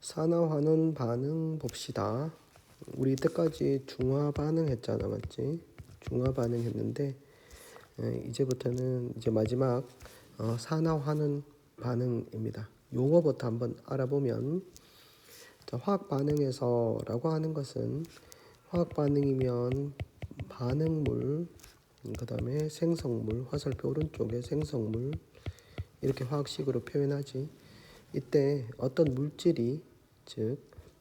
산화환원 반응 봅시다. 우리 이때까지 중화 반응 했잖아, 맞지? 중화 반응 했는데 이제부터는 이제 마지막 산화환원 반응입니다. 용어부터 한번 알아보면, 자, 화학 반응에서라고 하는 것은 화학 반응이면 반응물, 그 다음에 생성물, 화살표 오른쪽에 생성물, 이렇게 화학식으로 표현하지. 이때 어떤 물질이, 즉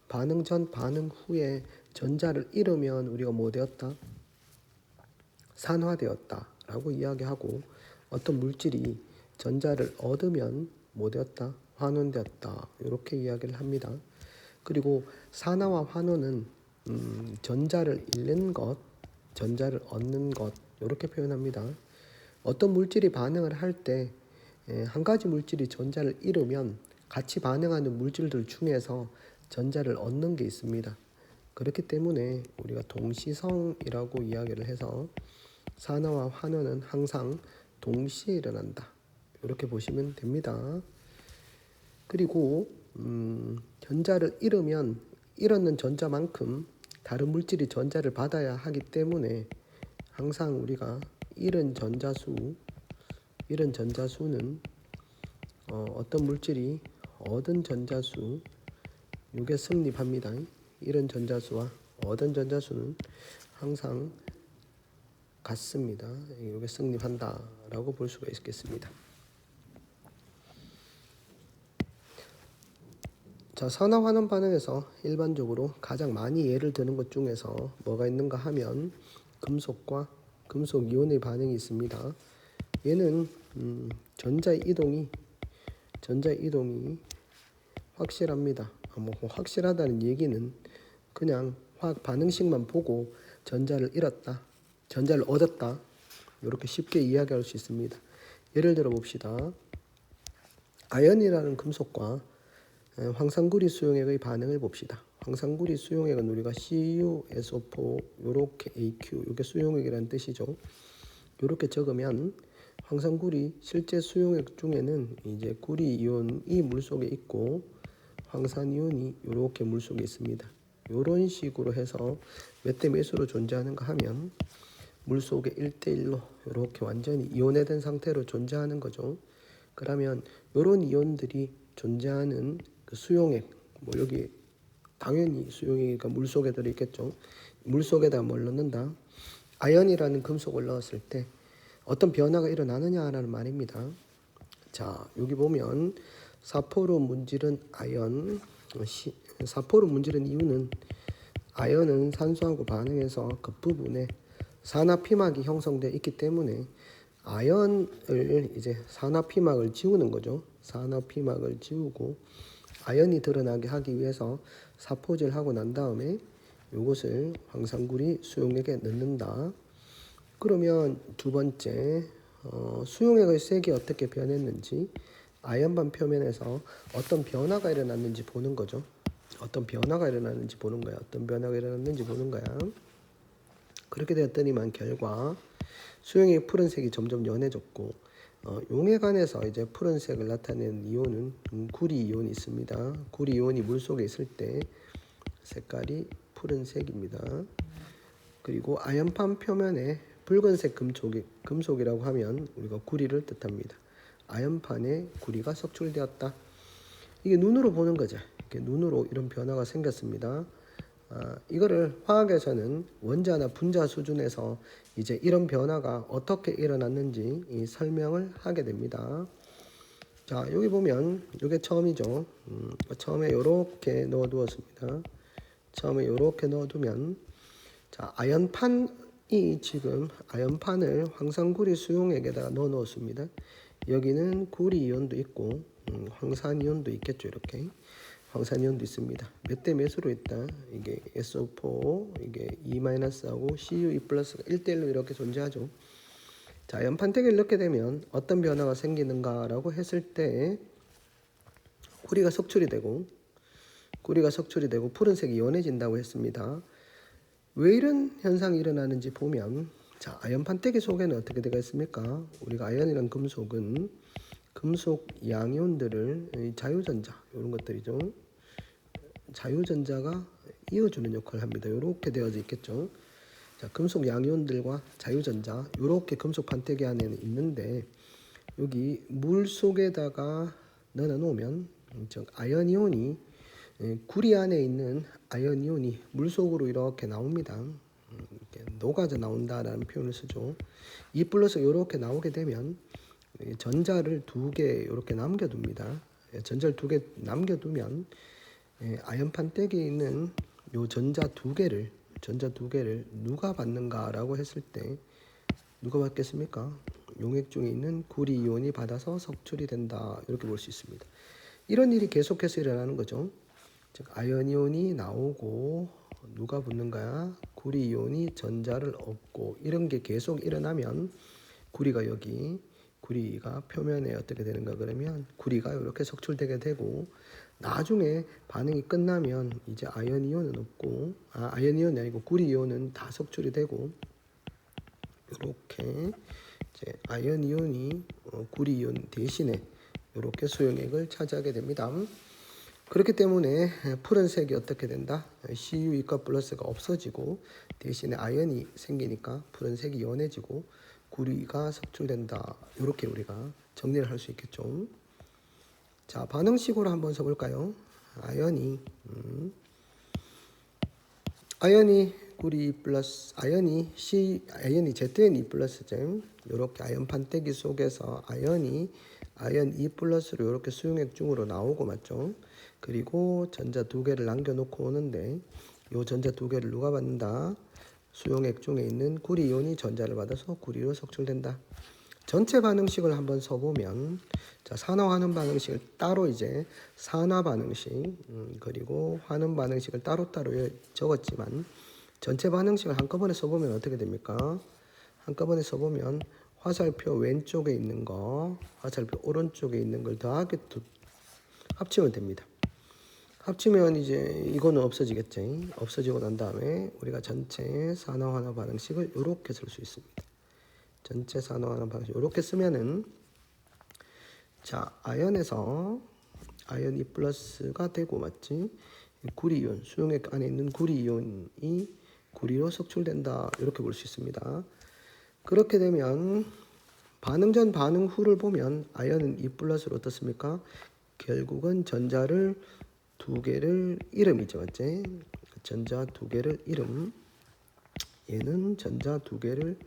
반응 전 반응 후에 전자를 잃으면 우리가 뭐 되었다? 산화되었다 라고 이야기하고, 어떤 물질이 전자를 얻으면 뭐 되었다? 환원되었다, 이렇게 이야기를 합니다. 그리고 산화와 환원은 전자를 잃는 것, 전자를 얻는 것, 이렇게 표현합니다. 어떤 물질이 반응을 할 때 한 가지 물질이 전자를 잃으면 같이 반응하는 물질들 중에서 전자를 얻는 게 있습니다. 그렇기 때문에 우리가 동시성이라고 이야기를 해서 산화와 환원은 항상 동시에 일어난다, 이렇게 보시면 됩니다. 그리고 전자를 잃으면 잃었는 전자만큼 다른 물질이 전자를 받아야 하기 때문에 항상 우리가 잃은 전자수는 어떤 물질이 얻은 전자수, 이게 성립합니다. 잃은 전자수와 얻은 전자수는 항상 같습니다. 이게 성립한다라고 볼 수가 있겠습니다. 자, 산화환원 반응에서 일반적으로 가장 많이 예를 드는 것 중에서 뭐가 있는가 하면 금속과 금속 이온의 반응이 있습니다. 얘는 전자의 이동이 확실합니다. 뭐 확실하다는 얘기는 그냥 화학 반응식만 보고 전자를 잃었다, 전자를 얻었다, 이렇게 쉽게 이야기할 수 있습니다. 예를 들어 봅시다. 아연이라는 금속과 황산구리 수용액의 반응을 봅시다. 황산구리 수용액은 우리가 CuSO4 요렇게 AQ, 이게 수용액이라는 뜻이죠. 이렇게 적으면 황산구리 실제 수용액 중에는 이제 구리 이온이 물속에 있고 황산 이온이 이렇게 물속에 있습니다. 이런 식으로 해서 몇 대 몇으로 존재하는가 하면 물속에 1대1로 이렇게 완전히 이온화된 상태로 존재하는 거죠. 그러면 이런 이온들이 존재하는 그 수용액, 뭐 여기 당연히 수용액이니까 물속에 들어있겠죠. 물속에다 뭘 넣는다? 아연이라는 금속을 넣었을 때 어떤 변화가 일어나느냐라는 말입니다. 자, 여기 보면 사포로 문지른 아연, 사포로 문지른 이유는 아연은 산소하고 반응해서 그 부분에 산화피막이 형성되어 있기 때문에 아연을 이제 산화피막을 지우는 거죠. 산화피막을 지우고 아연이 드러나게 하기 위해서 사포질하고 난 다음에 이것을 황산구리 수용액에 넣는다. 그러면 두 번째, 수용액의 색이 어떻게 변했는지, 아연반 표면에서 어떤 변화가 일어났는지 보는 거죠. 어떤 변화가 일어났는지 보는 거야. 어떤 변화가 일어났는지 보는 거야. 그렇게 되었더니만 결과 수용액 푸른색이 점점 연해졌고, 용액안에서 이제 푸른색을 나타내는 이온은 구리 이온이 있습니다. 구리 이온이 물속에 있을 때 색깔이 푸른색입니다. 그리고 아연판 표면에 붉은색 금속이라고 하면 우리가 구리를 뜻합니다. 아연판에 구리가 석출되었다. 이게 눈으로 보는 거죠. 이렇게 눈으로 이런 변화가 생겼습니다. 이거를 화학에서는 원자나 분자 수준에서 이제 이런 변화가 어떻게 일어났는지 설명을 하게 됩니다. 자, 여기 보면 이게 처음이죠. 처음에 이렇게 넣어두었습니다. 처음에 이렇게 넣어두면, 자, 아연판이 지금 아연판을 황산구리 수용액에다가 넣어 놓습니다. 여기는 구리 이온도 있고 황산 이온도 있겠죠. 이렇게 황산 이온도 있습니다. 몇 대 몇으로 있다? 이게 SO4, 이게 E-하고 CuE 플러스가 1대1로 이렇게 존재하죠. 자, 연판택을 넣게 되면 어떤 변화가 생기는가라고 했을 때 구리가 석출이 되고 푸른색이 연해진다고 했습니다. 왜 이런 현상이 일어나는지 보면, 자, 아연판때기 속에는 어떻게 되어 있습니까? 우리가 아연이란 금속은 금속 양이온들을 자유전자, 이런 것들이죠. 자유전자가 이어주는 역할을 합니다. 이렇게 되어져 있겠죠. 자, 금속 양이온들과 자유전자 이렇게 금속 판때기 안에는 있는데 여기 물 속에다가 넣어 놓으면 즉 아연이온이 구리 안에 있는 아연이온이 물 속으로 이렇게 나옵니다. 이렇게 녹아져 나온다라는 표현을 쓰죠. E 플러스가 이렇게 나오게 되면 전자를 두 개 이렇게 남겨둡니다. 전자를 두 개 남겨두면 아연 판때기에 있는 요 전자 두 개를 누가 받는가라고 했을 때 누가 받겠습니까? 용액 중에 있는 구리 이온이 받아서 석출이 된다. 이렇게 볼 수 있습니다. 이런 일이 계속해서 일어나는 거죠. 즉 아연 이온이 나오고 누가 붙는가야? 구리 이온이 전자를 얻고 이런 게 계속 일어나면 구리가 표면에 어떻게 되는가 그러면 구리가 이렇게 석출되게 되고 나중에 반응이 끝나면 이제 아연 이온은 없고 아연 이온이 아니고 구리 이온은 다 석출이 되고 이렇게 이제 아연 이온이 구리 이온 대신에 이렇게 수용액을 차지하게 됩니다. 그렇기 때문에 푸른색이 어떻게 된다? Cu 이과 플러스가 없어지고 대신에 아연이 생기니까 푸른색이 연해지고 구리가 석출된다. 이렇게 우리가 정리를 할 수 있겠죠. 자, 반응식으로 한번 써볼까요? 아연이 구리 플러스 아연이 ZnE 플러스죠. 이렇게 아연 판때기 속에서 아연 E 플러스로 이렇게 수용액 중으로 나오고 맞죠? 그리고 전자 두 개를 남겨놓고 오는데 이 전자 두 개를 누가 받는다? 수용액 중에 있는 구리 이온이 전자를 받아서 구리로 석출된다. 전체 반응식을 한번 써보면 자, 산화 환원 반응식을 따로 이제 산화 반응식 그리고 환원 반응식을 따로따로 적었지만 전체 반응식을 한꺼번에 써보면 어떻게 됩니까? 한꺼번에 써보면 화살표 왼쪽에 있는 거 화살표 오른쪽에 있는 걸 더하기 합치면 됩니다. 합치면 이제 이거는 없어지겠지. 없어지고 난 다음에 우리가 전체 산화환원 반응식을 이렇게 쓸 수 있습니다. 전체 산화환원 반응식 이렇게 쓰면은 자 아연에서 아연 E 플러스가 되고 맞지? 구리이온 수용액 안에 있는 구리이온이 구리로 석출된다. 이렇게 볼 수 있습니다. 그렇게 되면 반응 전 반응 후를 보면 아연은 E 플러스로 어떻습니까? 결국은 전자를 두 개를 이름이죠, 맞지? 전자 두 개를 이름. 얘는 전자 두 개를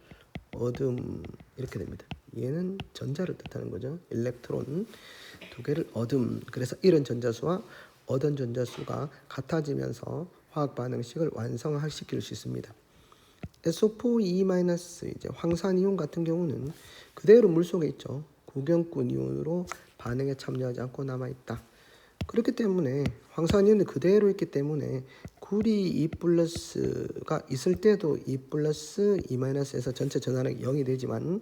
얻음 이렇게 됩니다. 얘는 전자를 뜻하는 거죠. 일렉트론 두 개를 얻음. 그래서 이런 전자수와 얻은 전자수가 같아지면서 화학 반응식을 완성시킬 수 있습니다. SO4E- 이제 황산이온 같은 경우는 그대로 물 속에 있죠. 구경꾼 이온으로 반응에 참여하지 않고 남아 있다. 그렇기 때문에 황산이온이 그대로 있기 때문에 구리 E 플러스가 있을 때도 E 플러스 E 마이너스에서 전체 전하량이 0이 되지만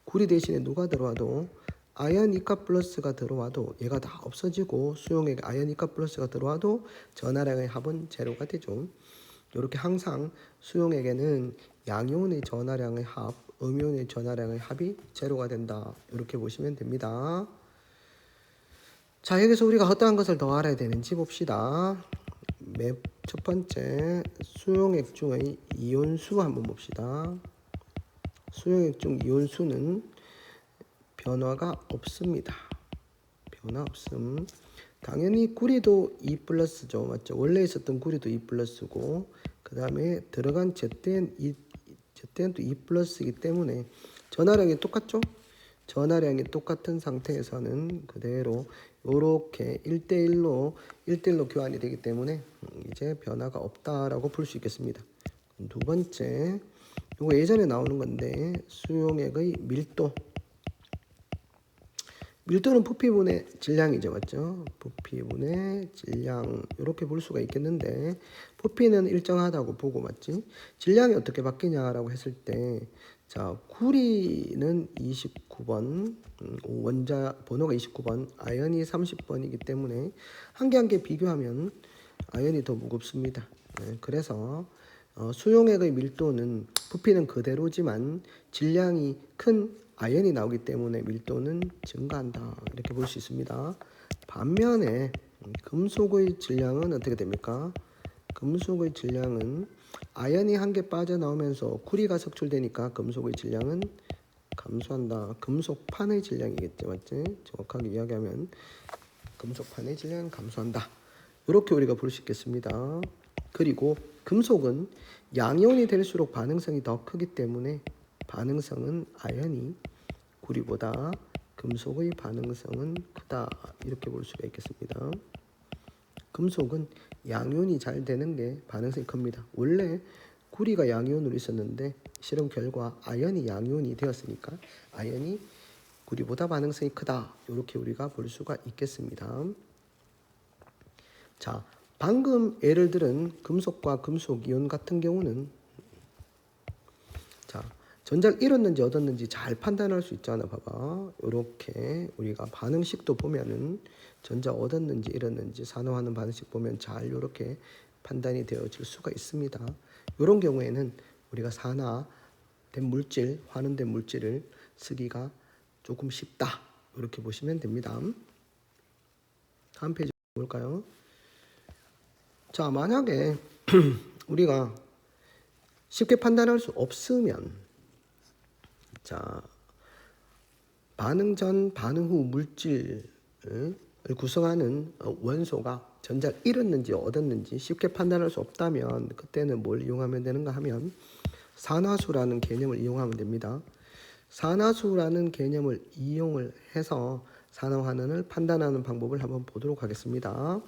구리 대신에 누가 들어와도 아연 이카 플러스가 들어와도 얘가 다 없어지고 수용액 아연 이카 플러스가 들어와도 전하량의 합은 제로가 되죠. 이렇게 항상 수용액에는 양이온의 전하량의 합, 음이온의 전하량의 합이 제로가 된다. 이렇게 보시면 됩니다. 자, 여기서 우리가 어떠한 것을 더 알아야 되는지 봅시다. 첫 번째 수용액 중의 이온수 한번 봅시다. 수용액 중 이온수는 변화가 없습니다. 변화 없음. 당연히 구리도 E 플러스죠. 맞죠? 원래 있었던 구리도 E 플러스고 그 다음에 들어간 Zn도 E 플러스이기 때문에 전하량이 똑같죠? 전하량이 똑같은 상태에서는 그대로 이렇게 1대1로 교환이 되기 때문에 이제 변화가 없다라고 볼 수 있겠습니다. 두 번째, 이거 예전에 나오는 건데 수용액의 밀도. 밀도는 부피분의 질량이죠, 맞죠? 부피분의 질량 이렇게 볼 수가 있겠는데 부피는 일정하다고 보고 맞지? 질량이 어떻게 바뀌냐라고 했을 때 자, 구리는 29번, 원자 번호가 29번, 아연이 30번이기 때문에 한 개 한 개 비교하면 아연이 더 무겁습니다. 그래서 수용액의 밀도는 부피는 그대로지만 질량이 큰 아연이 나오기 때문에 밀도는 증가한다. 이렇게 볼 수 있습니다. 반면에 금속의 질량은 어떻게 됩니까? 금속의 질량은 아연이 한 개 빠져나오면서 구리가 석출되니까 금속의 질량은 감소한다. 금속판의 질량이겠죠, 맞지? 정확하게 이야기하면 금속판의 질량은 감소한다. 이렇게 우리가 볼 수 있겠습니다. 그리고 금속은 양이온이 될수록 반응성이 더 크기 때문에 반응성은 아연이 구리보다 금속의 반응성은 크다. 이렇게 볼 수가 있겠습니다. 금속은 양이온이 잘 되는 게 반응성이 큽니다. 원래 구리가 양이온으로 있었는데 실험 결과 아연이 양이온이 되었으니까 아연이 구리보다 반응성이 크다. 이렇게 우리가 볼 수가 있겠습니다. 자, 방금 예를 들은 금속과 금속 이온 같은 경우는 자, 전자를 잃었는지 얻었는지 잘 판단할 수 있잖아. 봐봐. 이렇게 우리가 반응식도 보면은 전자 얻었는지 잃었는지 산화하는 반응식 보면 잘 이렇게 판단이 되어질 수가 있습니다. 이런 경우에는 우리가 산화된 물질, 환원된 물질을 쓰기가 조금 쉽다. 이렇게 보시면 됩니다. 다음 페이지 볼까요? 자, 만약에 우리가 쉽게 판단할 수 없으면 자, 반응 전, 반응 후 물질을 구성하는 원소가 전자를 잃었는지 얻었는지 쉽게 판단할 수 없다면 그때는 뭘 이용하면 되는가 하면 산화수라는 개념을 이용하면 됩니다. 산화수라는 개념을 이용을 해서 산화환원을 판단하는 방법을 한번 보도록 하겠습니다.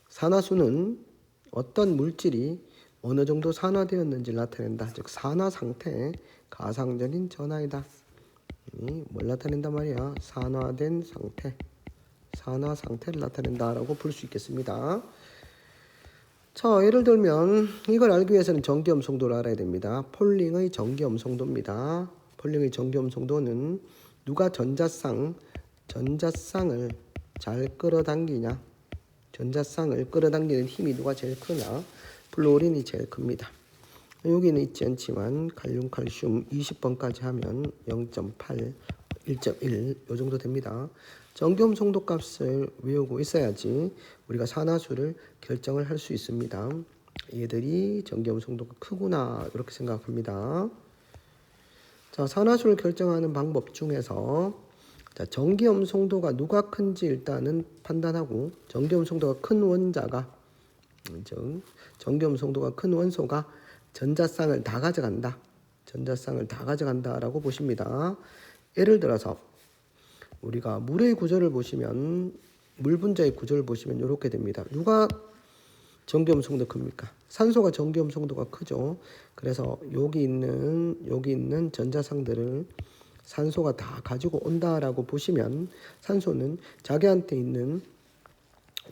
산화수는 어떤 물질이 어느 정도 산화되었는지를 나타낸다. 즉 산화 상태, 가상적인 전하이다. 뭘 나타낸단 말이야? 산화된 상태, 산화 상태를 나타낸다라고 볼 수 있겠습니다. 자, 예를 들면 이걸 알기 위해서는 전기염성도를 알아야 됩니다. 폴링의 전기염성도입니다. 폴링의 전기염성도는 누가 전자쌍을 잘 끌어당기냐, 전자쌍을 끌어당기는 힘이 누가 제일 크냐, 플루오린이 제일 큽니다. 여기는 있지 않지만 칼륨, 칼슘 20번까지 하면 0.8, 1.1 이 정도 됩니다. 전기염성도 값을 외우고 있어야지 우리가 산화수를 결정을 할 수 있습니다. 얘들이 전기염성도가 크구나 이렇게 생각합니다. 자, 산화수를 결정하는 방법 중에서 자, 전기염성도가 누가 큰지 일단은 판단하고 전기염성도가 큰 원자가 전기염성도가 큰 원소가 전자쌍을 다 가져간다. 전자쌍을 다 가져간다라고 보십니다. 예를 들어서 우리가 물의 구조를 보시면 물 분자의 구조를 보시면 이렇게 됩니다. 누가 전기염성도 큽니까? 산소가 전기염성도가 크죠. 그래서 여기 있는 전자쌍들을 산소가 다 가지고 온다라고 보시면 산소는 자기한테 있는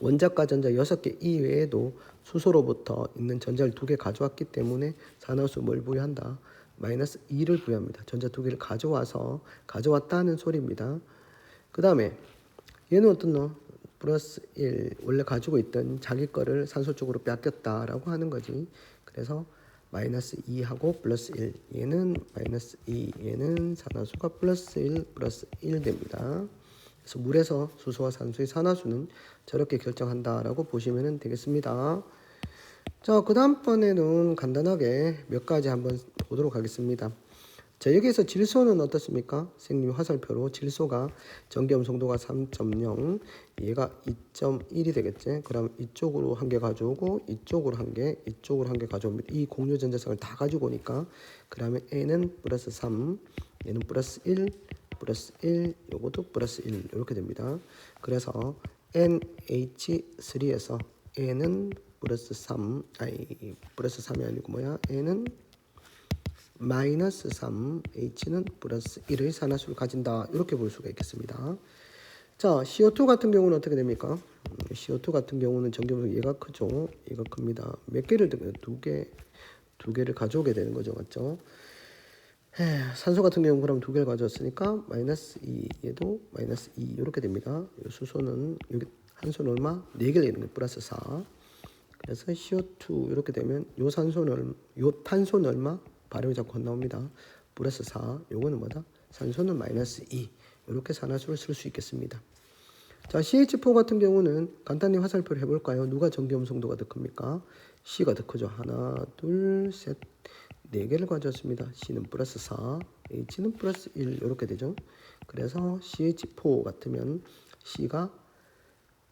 원자과 전자 6개 이외에도 수소로부터 있는 전자를 2개 가져왔기 때문에 산화수 뭘 부여한다? 마이너스 2를 부여합니다. 전자 2개를 가져왔다는 소리입니다. 그 다음에 얘는 어떤 너? 플러스 1 원래 가지고 있던 자기 거를 산소 쪽으로 뺏겼다라고 하는 거지. 그래서 마이너스 2하고 플러스 1 얘는 마이너스 2 얘는 산화수가 플러스 1 됩니다. 그래서 물에서 수소와 산소의 산화수는 저렇게 결정한다라고 보시면 되겠습니다. 자, 그 다음번에는 간단하게 몇 가지 한번 보도록 하겠습니다. 자, 여기에서 질소는 어떻습니까? 생리 화살표로 질소가 전기염성도가 3.0, 얘가 2.1이 되겠지? 그럼 이쪽으로 한 개 가져오고 이쪽으로 한 개, 이쪽으로 한 개 가져옵니다. 이 공유 전자쌍을 다 가지고 오니까 그러면 N은 플러스 3, 얘는 플러스 1, 플러스 1, 요것도 플러스 1 이렇게 됩니다. 그래서 NH3에서 N은 플러스 3, 플러스 3이 아니고 뭐야? N은 마이너스 3, H는 플러스 1의 산화수를 가진다. 이렇게 볼 수가 있겠습니다. 자, CO2 같은 경우는 어떻게 됩니까? CO2 같은 경우는 전기염성 얘가 크죠. 얘가 큽니다. 몇 개를 두 개를 가져오게 되는 거죠. 맞죠? 산소 같은 경우는 그럼 2개를 가져왔으니까 마이너스 2, 얘도 마이너스 2 이렇게 됩니다. 수소는 여기 한 손 얼마? 4개를 내는 거 플러스 4. 그래서 CO2 이렇게 되면 요 탄소는 얼마? 발음이 자꾸 건너옵니다. 플러스 4. 요거는 뭐다? 산소는 마이너스 2. 이렇게 산화수를 쓸 수 있겠습니다. 자, CH4 같은 경우는 간단히 화살표를 해볼까요? 누가 전기음성도가 더 큽니까? C가 더 크죠. 하나, 둘, 셋, 네 개를 가져왔습니다. C는 플러스 4, H는 플러스 1 이렇게 되죠. 그래서 CH4 같으면 C가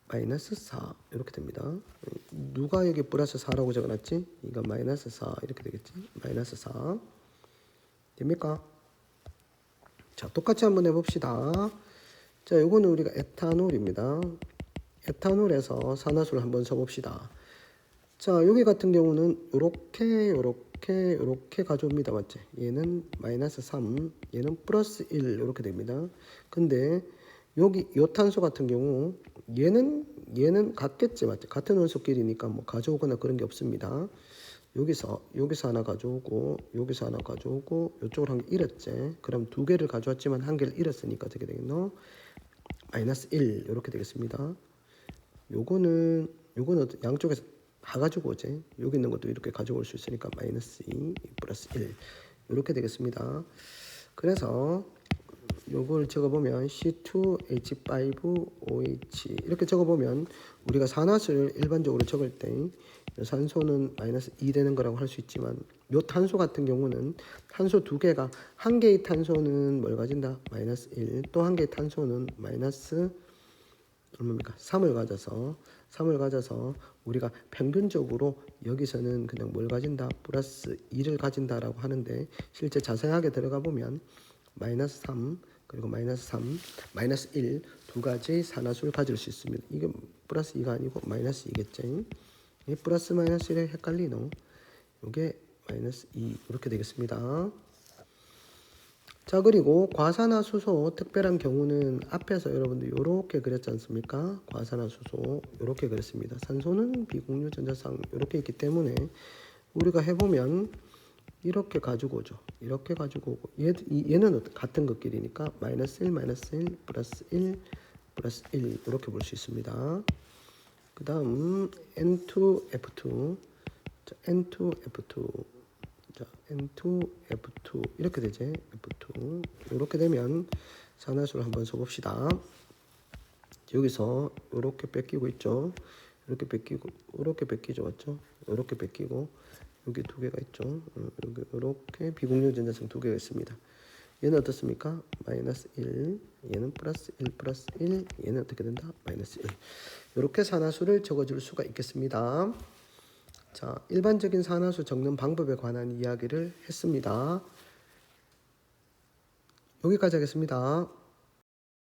마이너스 4 이렇게 됩니다. 누가 여기 플러스 4라고 적어놨지? 이거 마이너스 4 이렇게 되겠지? 마이너스 4 됩니까? 자, 똑같이 한번 해봅시다. 자, 요거는 우리가 에탄올입니다. 에탄올에서 산화수를 한번 써봅시다. 자, 여기 같은 경우는 요렇게 가져옵니다. 맞지? 얘는 마이너스 3, 얘는 플러스 1 이렇게 됩니다. 근데 여기 요 탄소 같은 경우 얘는 같겠지. 맞지? 같은 원소끼리니까 뭐 가져오거나 그런 게 없습니다. 여기서 하나 가져오고 여기서 하나 가져오고 이쪽으로 한 개 잃었지. 그럼 두 개를 가져왔지만 한 개를 잃었으니까 어떻게 되겠노? 마이너스 1 이렇게 되겠습니다. 요거는 양쪽에서 다 가지고 오지. 여기 있는 것도 이렇게 가져올 수 있으니까 마이너스 2 플러스 1 이렇게 되겠습니다. 그래서 요걸 적어보면 C2H5OH 이렇게 적어보면 우리가 산화수를 일반적으로 적을 때 산소는 마이너스 2 되는 거라고 할 수 있지만 요 탄소 같은 경우는 탄소 두 개가 한 개의 탄소는 뭘 가진다? 마이너스 1 또 한 개의 탄소는 마이너스 얼마입니까? 3을 가져서 우리가 평균적으로 여기서는 그냥 뭘 가진다? 플러스 2를 가진다라고 하는데 실제 자세하게 들어가 보면 마이너스 3 그리고 마이너스 3, 마이너스 1 두 가지 산화수를 가질 수 있습니다. 이게 플러스 2가 아니고 마이너스 2겠죠. 이 플러스 마이너스 1에 헷갈리노? 이게 마이너스 2 이렇게 되겠습니다. 자, 그리고 과산화수소 특별한 경우는 앞에서 여러분들 이렇게 그렸지 않습니까? 과산화수소 이렇게 그렸습니다. 산소는 비공유 전자쌍 이렇게 있기 때문에 우리가 해보면 이렇게 가지고 오죠. 이렇게 가지고 오고 얘는 같은 것끼리니까 마이너스 1 마이너스 1 플러스 1 플러스 1 이렇게 볼 수 있습니다. 그 다음 N2F2 자, N2F2 자, N2F2 이렇게 되지. F2 이렇게 되면 산화수를 한번 써봅시다. 여기서 이렇게 뺏기고 있죠. 이렇게 뺏기고 이렇게 뺏기죠. 맞죠? 이렇게 뺏기고 여기 두 개가 있죠. 여기 이렇게 비공유 전자성 두 개가 있습니다. 얘는 어떻습니까? 마이너스 1 얘는 플러스 1 플러스 1 얘는 어떻게 된다? 마이너스 1 이렇게 산화수를 적어줄 수가 있겠습니다. 자, 일반적인 산화수 적는 방법에 관한 이야기를 했습니다. 여기까지 하겠습니다.